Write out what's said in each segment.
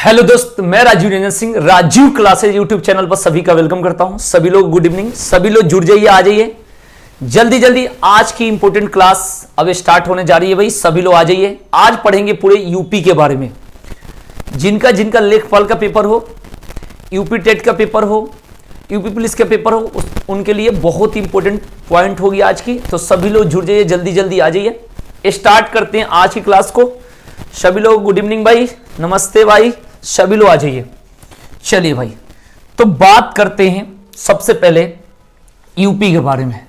Hello दोस्त, मैं Rajeev Ranjan Singh Rajeev classes YouTube channel पर सभी का वेलकम करता हूं। सभी लोग गुड इवनिंग, सभी लोग जुड़ जाइए, आ जाइए जल्दी जल्दी। आज की इंपॉर्टेंट क्लास अब स्टार्ट होने जा रही है भाई, सभी लोग आ जाइए। आज पढ़ेंगे पूरे यूपी के बारे में। जिनका जिनका लेखपाल का पेपर हो, यूपी टेट का पेपर हो, यूपी पुलिस का पेपर हो, उनके लिए बहुत इंपॉर्टेंट पॉइंट होगी आज की। तो सभी लोग जुड़ जाइए, जल्दी जल्दी आ जाइए। स्टार्ट करते हैं आज की क्लास को। सभी लोग गुड इवनिंग भाई, नमस्ते भाई, सभी लोग आ जाइए। चलिए भाई, तो बात करते हैं सबसे पहले यूपी के बारे में।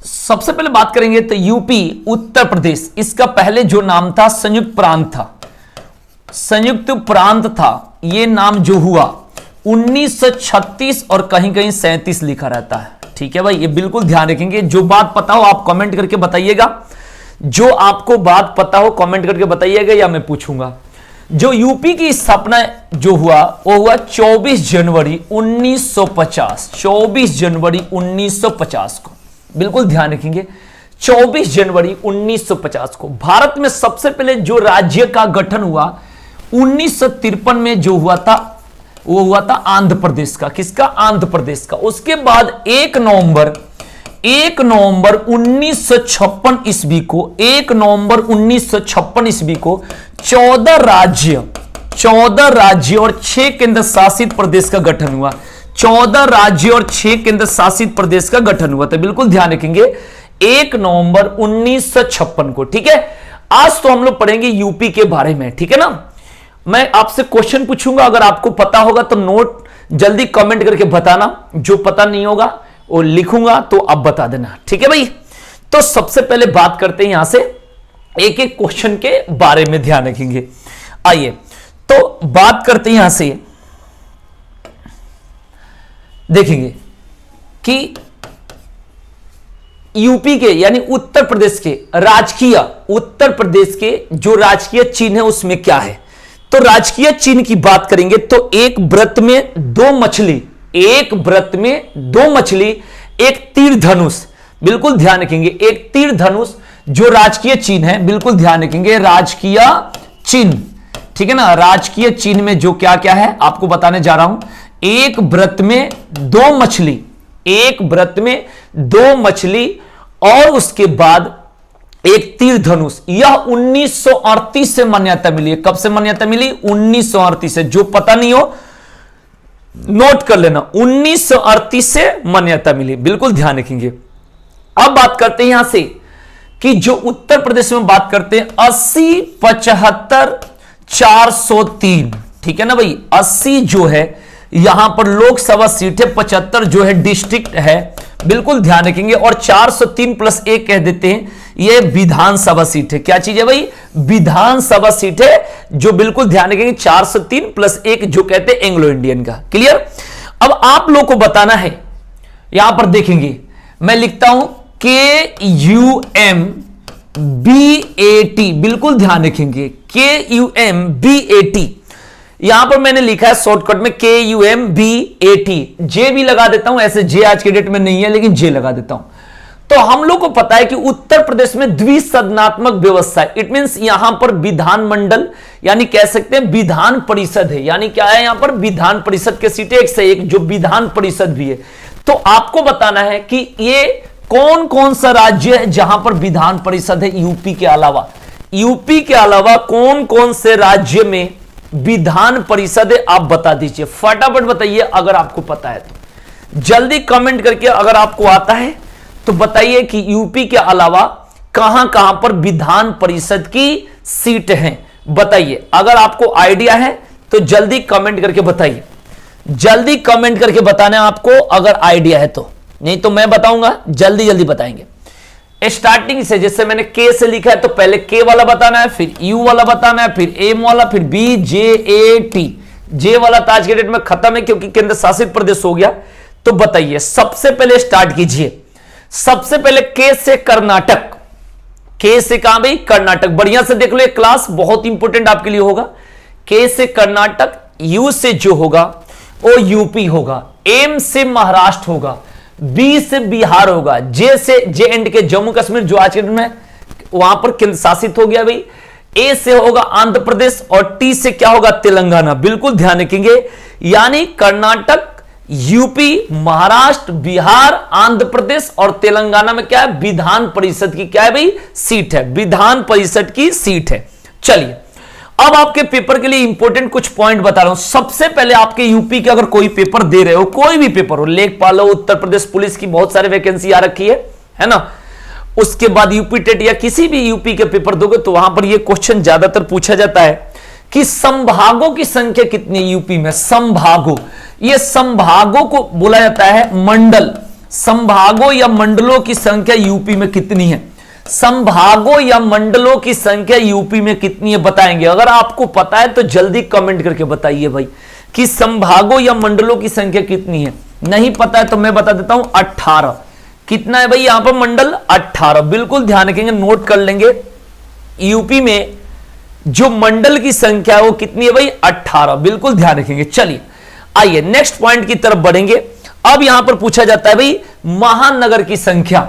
सबसे पहले बात करेंगे तो यूपी उत्तर प्रदेश, इसका पहले जो नाम था संयुक्त प्रांत था। संयुक्त प्रांत था, यह नाम जो हुआ 1936 और कहीं कहीं 37 लिखा रहता है। ठीक है भाई, ये बिल्कुल ध्यान रखेंगे। जो बात पता हो आप कमेंट करके बताइएगा, जो आपको बात पता हो कमेंट करके बताइएगा या मैं पूछूंगा। जो यूपी की स्थापना जो हुआ वो हुआ 24 जनवरी 1950। 24 जनवरी 1950 को बिल्कुल ध्यान रखेंगे, 24 जनवरी 1950 को। भारत में सबसे पहले जो राज्य का गठन हुआ 1953 में जो हुआ था वो हुआ था आंध्र प्रदेश का। किसका? आंध्र प्रदेश का। उसके बाद 1 नवंबर 1956 ईस्वी को 1 नवंबर 1956 ईस्वी को 14 राज्य और 6 केंद्र शासित प्रदेश का गठन हुआ। 14 राज्य और 6 केंद्र शासित प्रदेश का गठन हुआ। तो बिल्कुल ध्यान रखेंगे 1 नवंबर 1956 को। ठीक है, आज तो हम लोग पढ़ेंगे यूपी के बारे में। ठीक है ना, मैं आपसे क्वेश्चन पूछूंगा, अगर आपको पता होगा तो नोट जल्दी कमेंट करके बताना, जो पता नहीं होगा वो लिखूंगा तो आप बता देना। ठीक है भाई, तो सबसे पहले बात करते हैं यहां से एक एक क्वेश्चन के बारे में ध्यान रखेंगे। आइए तो बात करते हैं यहां से, देखेंगे कि यूपी के यानी उत्तर प्रदेश के उत्तर प्रदेश के जो राजकीय चिन्ह है उसमें क्या है। तो राजकीय चिन्ह की बात करेंगे तो एक व्रत में 2 मछली, एक व्रत में 2 मछली, एक तीर धनुष। बिल्कुल ध्यान रखेंगे, एक तीर धनुष जो राजकीय चिन्ह है, बिल्कुल ध्यान रखेंगे राजकीय चिन्ह। ठीक है ना, राजकीय चिन्ह में जो क्या क्या है आपको बताने जा रहा हूं। एक व्रत में 2 मछली, एक व्रत में 2 मछली और उसके बाद एक तीर धनुष। यह 1938 से मान्यता मिली है। कब से मान्यता मिली? 1938 से। जो पता नहीं हो नोट कर लेना, 1938 से मान्यता मिली। बिल्कुल ध्यान रखेंगे। अब बात करते हैं यहां से कि जो उत्तर प्रदेश में बात करते हैं 80 75 403। ठीक है ना भाई, 80 जो है यहां पर लोकसभा सीट है, 75 जो है डिस्ट्रिक्ट है। बिल्कुल ध्यान रखेंगे। और 403 + 1 कह देते हैं, यह विधानसभा सीट है। क्या चीज है भाई? विधानसभा सीट है, जो बिल्कुल ध्यान रखेंगे 403 + 1 जो कहते हैं एंग्लो इंडियन का। क्लियर? अब आप लोग को बताना है, यहां पर देखेंगे मैं लिखता हूं KUMBAT। बिल्कुल ध्यान रखेंगे KUMBAT। यहां पर मैंने लिखा है शॉर्टकट में KUMBAT। जे भी लगा देता हूं, ऐसे जे आज के डेट में नहीं है लेकिन जे लगा देता हूं। तो हम लोग को पता है कि उत्तर प्रदेश में द्विसदनात्मक व्यवस्था है। इट मींस यहां पर विधानमंडल यानी कह सकते हैं विधान परिषद है। यानी क्या है? यहां पर विधान परिषद के सीटें 1 से 1 जो विधान परिषद भी है। तो आपको बताना है कि ये कौन कौन सा राज्य है जहां पर विधान परिषद है यूपी के अलावा। यूपी के अलावा कौन कौन से राज्य में विधान परिषद है, आप बता दीजिए, फटाफट बताइए अगर आपको पता है तो। जल्दी कमेंट करके अगर आपको आता है तो बताइए कि यूपी के अलावा कहां कहां पर विधान परिषद की सीट हैं। बताइए, अगर आपको आइडिया है तो जल्दी कमेंट करके बताइए। जल्दी कमेंट करके बताना आपको अगर आइडिया है तो, नहीं तो मैं बताऊंगा, जल्दी जल्दी बताएंगे। स्टार्टिंग से जैसे मैंने के से लिखा है तो पहले के वाला बताना है, फिर यू वाला बताना है, फिर एम वाला, फिर BJAT। जे वाला तो आज के डेट में खत्म है क्योंकि केंद्र शासित प्रदेश हो गया। तो बताइए, सबसे पहले स्टार्ट कीजिए। सबसे पहले के से कर्नाटक। के से कहां भाई? कर्नाटक। बढ़िया से देख लो, एक क्लास बहुत इंपॉर्टेंट आपके लिए होगा। के से कर्नाटक, यू से जो होगा वो यूपी होगा, एम से महाराष्ट्र होगा, बी से बिहार होगा, जे से जे एंड के जम्मू कश्मीर जो आज के दिन में वहां पर केंद्र शासित हो गया भाई, ए से होगा आंध्र प्रदेश और टी से क्या होगा तेलंगाना। बिल्कुल ध्यान रखेंगे, यानी कर्नाटक, यूपी, महाराष्ट्र, बिहार, आंध्र प्रदेश और तेलंगाना में क्या है, विधान परिषद की क्या है भाई, सीट है, विधान परिषद की सीट है। चलिए अब आपके पेपर के लिए इंपॉर्टेंट कुछ पॉइंट बता रहा हूं। सबसे पहले आपके यूपी के अगर कोई पेपर दे रहे हो, कोई भी पेपर हो, लेखपाल हो, उत्तर प्रदेश पुलिस की बहुत सारी वैकेंसी आ रखी है ना, उसके बाद यूपी टेट या किसी भी यूपी के पेपर दोगे तो वहां पर यह क्वेश्चन ज्यादातर पूछा जाता है कि संभागों की संख्या कितनी है यूपी में। संभागों, ये संभागों को बोला जाता है मंडल। संभागों या मंडलों की संख्या यूपी में कितनी है, संभागों या मंडलों की संख्या यूपी में कितनी है बताएंगे। अगर आपको पता है तो जल्दी कमेंट करके बताइए भाई कि संभागों या मंडलों की संख्या कितनी है। नहीं पता है तो मैं बता देता हूं 18। कितना है भाई यहां पर मंडल, 18। बिल्कुल ध्यान रखेंगे, नोट कर लेंगे, यूपी में जो मंडल की संख्या है वो कितनी है भाई, 18। बिल्कुल ध्यान रखेंगे। चलिए आइए नेक्स्ट पॉइंट की तरफ बढ़ेंगे। अब यहां पर पूछा जाता है भाई महानगर की संख्या।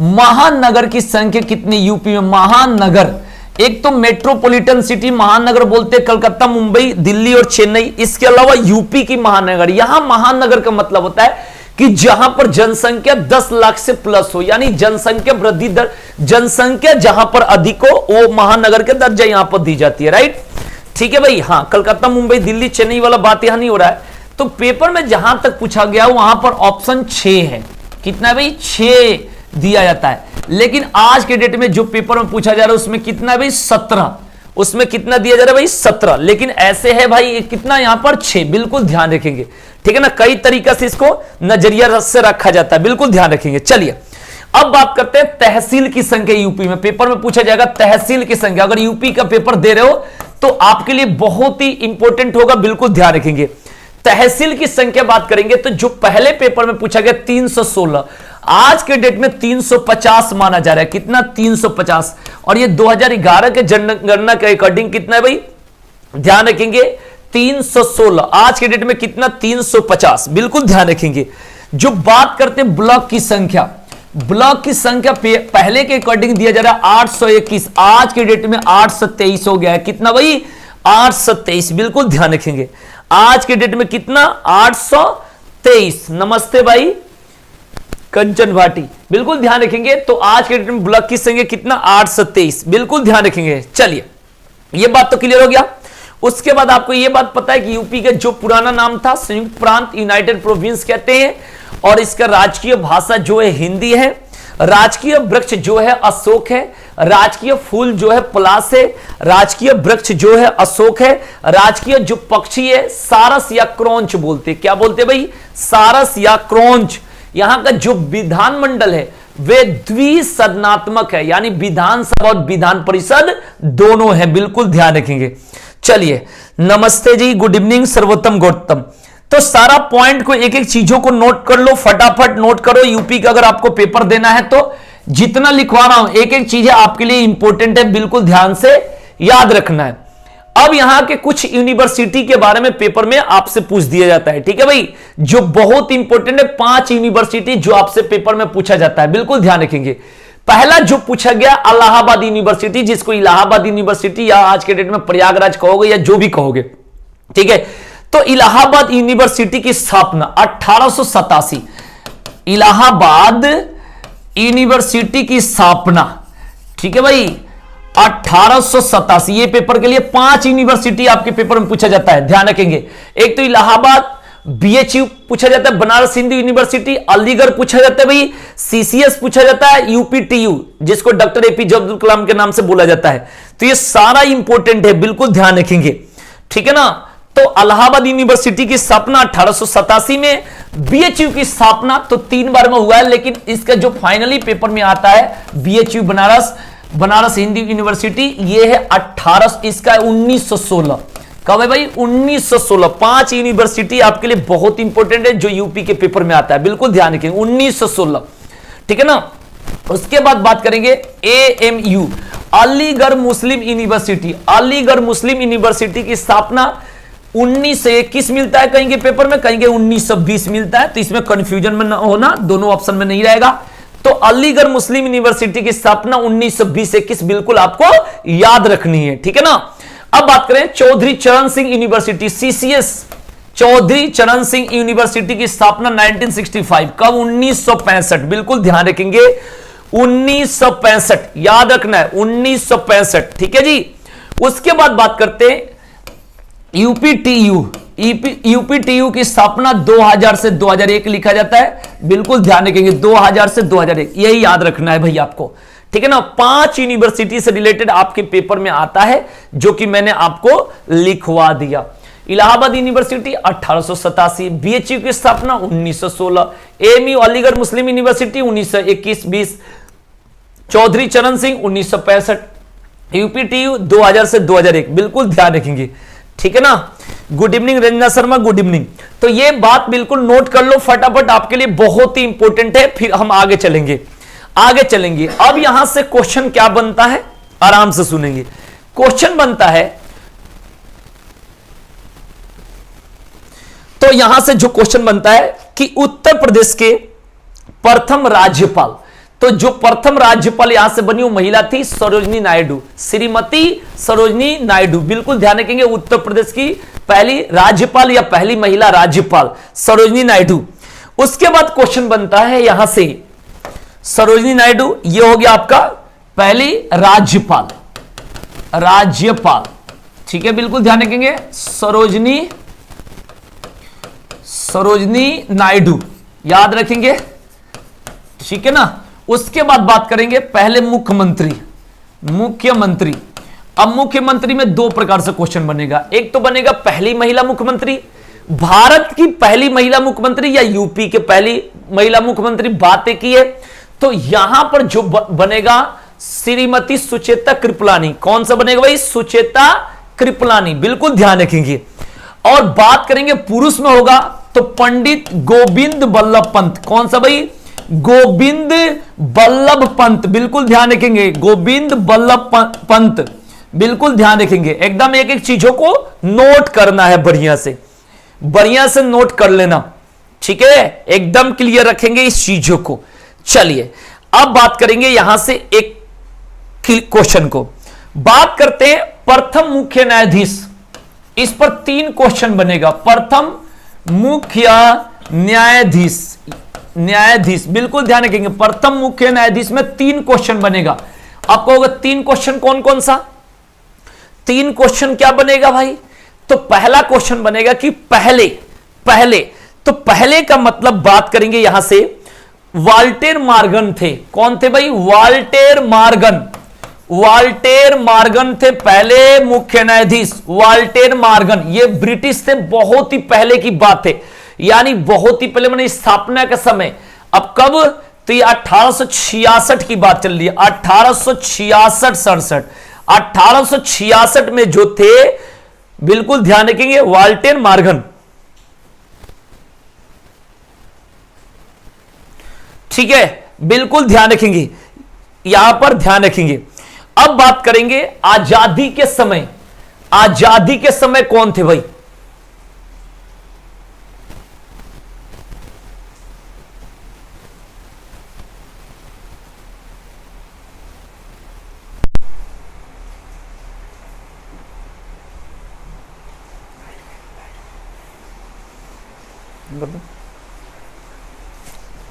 महानगर की संख्या कितनी यूपी में। महानगर, एक तो मेट्रोपॉलिटन सिटी महानगर बोलते हैं कलकत्ता, मुंबई, दिल्ली और चेन्नई। इसके अलावा यूपी की महानगर। यहां महानगर का मतलब होता है कि जहां पर जनसंख्या 10 लाख से प्लस हो, यानी जनसंख्या वृद्धि दर, जनसंख्या जहां पर अधिक हो वो महानगर के दर्जा यहां पर दी जाती है। राइट, ठीक है भाई। हाँ, कलकत्ता, मुंबई, दिल्ली, चेन्नई वाला बात यहां नहीं हो रहा है। तो पेपर में जहां तक पूछा गया वहां पर ऑप्शन 6 है। कितना है भाई, 6 दिया जाता है। लेकिन आज के डेट में जो पेपर में पूछा जा रहा है उसमें कितना है भाई, 17। उसमें कितना दिया जा रहा है भाई, 17। लेकिन ऐसे है भाई कितना यहां पर, 6। बिल्कुल ध्यान रखेंगे, ठीक है ना। कई तरीका से इसको नजरिया से रखा जाता है, बिल्कुल ध्यान रखेंगे। चलिए अब बात करते हैं तहसील की संख्या यूपी में। पेपर में पूछा जाएगा तहसील की संख्या। अगर यूपी का पेपर दे रहे हो तो आपके लिए बहुत ही इंपॉर्टेंट होगा, बिल्कुल ध्यान रखेंगे। तहसील की संख्या बात करेंगे तो जो पहले पेपर में पूछा गया 316, आज के डेट में 350 माना जा रहा है। कितना, 350। और ये 2011 के जनगणना के अकॉर्डिंग कितना है भाई, ध्यान रखेंगे 316। आज के डेट में कितना, 350। बिल्कुल ध्यान रखेंगे। जो बात करते हैं ब्लॉक की संख्या, ब्लॉक की संख्या पहले के अकॉर्डिंग दिया जा रहा है 821, आज के डेट में 823 हो गया है। कितना भाई, 823। बिल्कुल ध्यान रखेंगे, आज के डेट में कितना, 823। नमस्ते भाई कंचन भाटी, बिल्कुल ध्यान रखेंगे। तो आज के डेट में ब्लॉक की संख्या कितना, 823। बिल्कुल ध्यान रखेंगे। चलिए यह बात तो क्लियर हो गया। उसके बाद आपको यह बात पता है कि यूपी का जो पुराना नाम था संयुक्त प्रांत, यूनाइटेड प्रोविंस कहते हैं, और इसका राजकीय भाषा जो है हिंदी है। राजकीय वृक्ष जो है अशोक है, राजकीय फूल जो है पलाश है, राजकीय वृक्ष जो है अशोक है, राजकीय जो पक्षी है सारस या क्रोंच बोलते, क्या बोलते भाई, सारस या क्रोंच। यहां का जो विधानमंडल है वे द्विसदनात्मक है, यानी विधानसभा और विधान परिषद दोनों है। बिल्कुल ध्यान रखेंगे। चलिए नमस्ते जी, गुड इवनिंग सर्वोत्तम गौतम। तो सारा पॉइंट को, एक एक चीजों को नोट कर लो, फटाफट नोट करो। यूपी का अगर आपको पेपर देना है तो जितना लिखवा रहा हूं एक एक चीजें आपके लिए इंपॉर्टेंट है, बिल्कुल ध्यान से याद रखना है। अब यहां के कुछ यूनिवर्सिटी के बारे में पेपर में आपसे पूछ दिया जाता है, ठीक है भाई, जो बहुत इंपॉर्टेंट है। 5 यूनिवर्सिटी जो आपसे पेपर में पूछा जाता है, बिल्कुल ध्यान रखेंगे। पहला जो पूछा गया इलाहाबाद यूनिवर्सिटी, जिसको इलाहाबाद यूनिवर्सिटी या आज के डेट में प्रयागराज कहोगे या जो भी कहोगे, ठीक है। तो इलाहाबाद यूनिवर्सिटी की स्थापना 1887, इलाहाबाद यूनिवर्सिटी की स्थापना, ठीक है भाई, 1887। ये पेपर के लिए 5 यूनिवर्सिटी आपके पेपर में पूछा जाता है, ध्यान रखेंगे। एक तो इलाहाबाद, बीएचयू पूछा जाता है, बनारस हिंदू यूनिवर्सिटी, अलीगढ़ पूछा जाता है भाई, सीसीएस पूछा जाता है, यूपीटीयू जिसको डॉक्टर एपीजे अब्दुल कलाम के नाम से बोला जाता है। तो ये सारा इंपॉर्टेंट है, बिल्कुल ध्यान रखेंगे, ठीक है ना। तो इलाहाबाद यूनिवर्सिटी की स्थापना 1887 में, बीएचयू की स्थापना तो 3 बार में हुआ है, लेकिन इसका जो फाइनली पेपर में आता है बीएचयू बनारस हिंदू यूनिवर्सिटी, ये है 18, इसका 1916। कब है भाई, 1916। 5 यूनिवर्सिटी आपके लिए बहुत इंपॉर्टेंट है जो यूपी के पेपर में आता है, बिल्कुल ध्यान रखेंगे, 1916, ठीक है ना। उसके बाद बात करेंगे एएमयू, अलीगढ़ मुस्लिम यूनिवर्सिटी। अलीगढ़ मुस्लिम यूनिवर्सिटी की स्थापना 1921 मिलता है कहीं के पेपर में, कहीं के 1920 मिलता है, तो इसमें कंफ्यूजन में ना होना, दोनों ऑप्शन में नहीं रहेगा। तो अलीगढ़ मुस्लिम यूनिवर्सिटी की स्थापना 1920-21 बिल्कुल आपको याद रखनी है, ठीक है ना। अब बात करें चौधरी चरण सिंह यूनिवर्सिटी, CCS, चौधरी चरण सिंह यूनिवर्सिटी की स्थापना 1965, कब? 1965, बिल्कुल ध्यान रखेंगे 1965, याद रखना है 1965, ठीक है जी। उसके बाद बात करते हैं यूपीटीयू की स्थापना 2000 से 2001 लिखा जाता है, बिल्कुल ध्यान रखेंगे 2000 से 2001, यही याद रखना है भाई आपको, ठीक है ना। 5 यूनिवर्सिटी से रिलेटेड आपके पेपर में आता है जो कि मैंने आपको लिखवा दिया। इलाहाबाद यूनिवर्सिटी 1887, BHU की स्थापना 1916, AMU अलीगढ़ मुस्लिम यूनिवर्सिटी 1921-20, चौधरी चरण सिंह 1965, यूपीटीयू 2000 से 2001, बिल्कुल ध्यान रखेंगे, ठीक है ना। Good evening Ranjana Sharma, good evening. तो ये बात बिल्कुल नोट कर लो फटाफट, आपके लिए बहुत ही इंपॉर्टेंट है। फिर हम आगे चलेंगे। अब यहां से क्वेश्चन क्या बनता है, आराम से सुनेंगे। क्वेश्चन बनता है, तो यहां से जो क्वेश्चन बनता है कि उत्तर प्रदेश के प्रथम राज्यपाल, तो जो प्रथम राज्यपाल यहां से बनी वो महिला थी सरोजनी नायडू, श्रीमती सरोजनी नायडू, बिल्कुल ध्यान रखेंगे उत्तर प्रदेश की पहली राज्यपाल या पहली महिला राज्यपाल सरोजनी नायडू। उसके बाद क्वेश्चन बनता है यहां से सरोजनी नायडू, ये हो गया आपका पहली राज्यपाल, ठीक है, बिल्कुल ध्यान रखेंगे सरोजनी नायडू, याद रखेंगे, ठीक है ना। उसके बाद बात करेंगे पहले मुख्यमंत्री। अब मुख्यमंत्री में 2 प्रकार से क्वेश्चन बनेगा, एक तो बनेगा पहली महिला मुख्यमंत्री, भारत की पहली महिला मुख्यमंत्री या यूपी के पहली महिला मुख्यमंत्री, बातें की है। तो यहां पर जो बनेगा श्रीमती सुचेता कृपलानी, कौन सा बनेगा भाई? सुचेता कृपलानी, बिल्कुल ध्यान रखेंगे। और बात करेंगे पुरुष में होगा तो पंडित गोविंद बल्लभ पंत, कौन सा भाई? गोविंद बल्लभ पंत, बिल्कुल ध्यान रखेंगे, गोविंद बल्लभ पंत, बिल्कुल ध्यान रखेंगे। एकदम एक एक चीजों को नोट करना है, बढ़िया से नोट कर लेना, ठीक है, एकदम क्लियर रखेंगे इस चीजों को। चलिए अब बात करेंगे यहां से एक क्वेश्चन को, बात करते हैं प्रथम मुख्य न्यायाधीश। इस पर 3 क्वेश्चन बनेगा। प्रथम मुख्य न्यायाधीश, बिल्कुल ध्यान रखेंगे, प्रथम मुख्य न्यायाधीश में 3 क्वेश्चन बनेगा। आपको होगा 3 क्वेश्चन, कौन सा 3 क्वेश्चन क्या बनेगा भाई? तो पहला क्वेश्चन बनेगा कि पहले, तो पहले का मतलब बात करेंगे यहां से वाल्टेर मॉर्गन थे, कौन थे भाई? वाल्टेर मॉर्गन थे पहले मुख्य न्यायाधीश, वाल्टेर मॉर्गन, ये ब्रिटिश थे, बहुत ही पहले की बात है, यानी बहुत ही पहले, मैंने स्थापना के समय। अब कब? तो ये 1866 की बात चल रही है, 1866 में जो थे, बिल्कुल ध्यान रखेंगे, वाल्टेर मॉर्गन, ठीक है, बिल्कुल ध्यान रखेंगे, यहां पर ध्यान रखेंगे। अब बात करेंगे आजादी के समय कौन थे भाई?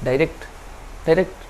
डायरेक्ट